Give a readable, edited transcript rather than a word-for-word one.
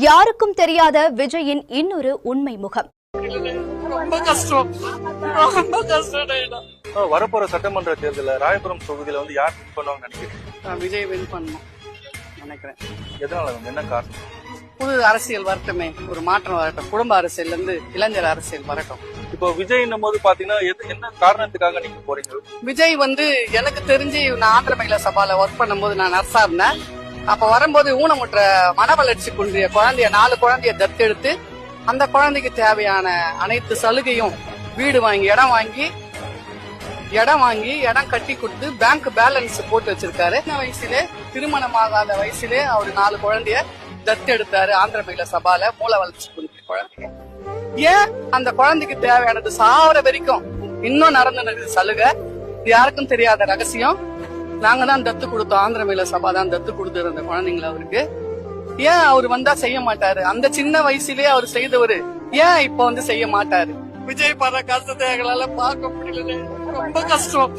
யாருக்கும் தெரியாத விஜயின் இன்னொரு உண்மை முகம். ரொம்ப கஷ்டம். வரப்போற சட்டமன்ற தேர்தலில் ராயபுரம் தொகுதியில யார் வின் பண்ணுவாங்க நினைக்கிறேன்? விஜய் வின் பண்ணும் நினைக்கிறேன். எதனால என்ன காரணம்? புது அரசியல் வரட்டுமே, ஒரு மாற்றம் வரட்டும். குடும்ப அரசியல் இருந்து இளைஞர் அரசியல் வரட்டும். இப்போ விஜய் போது பாத்தீங்கன்னா என்ன காரணத்துக்காக நீங்க போறீங்க? விஜய் எனக்கு தெரிஞ்சு நான் ஆந்திர மகிழா சபால ஒர்க் பண்ணும்போது நான் நர்ஸா இருந்தேன். அப்ப வரும்போது ஊனமுற்ற மன வளர்ச்சி குன்றிய குழந்தைய 4 குழந்தைய தத்தெடுத்து அந்த குழந்தைக்கு தேவையான அனைத்து சலுகையும் வீடு வாங்கி இடம் கட்டி கொடுத்து பேங்க் பேலன்ஸ் போட்டு வச்சிருக்காரு. சின்ன வயசுல திருமணமாகாத வயசுல அவரு 4 குழந்தைய தத்தெடுத்தாரு ஆந்திர மகிழா சபால மூல வளர்ச்சி குன்றிய குழந்தைய. ஏன் அந்த குழந்தைக்கு தேவையானது சாவர வரைக்கும் இன்னும் நடந்து சலுகை யாருக்கும் தெரியாத ரகசியம். நாங்க தான் தத்து கொடுத்தோம், ஆந்திர மகிழா சபா தான் தத்து கொடுத்துரு அந்த குழந்தைங்களை அவருக்கு. ஏன் அவர் வந்தா செய்ய மாட்டாரு? அந்த சின்ன வயசுலயே அவர் செய்தவரு ஏன் இப்ப செய்ய மாட்டாரு? விஜய் படுற கஷ்டத்தை எங்களால பார்க்க முடியல. ரொம்ப கஷ்டம்.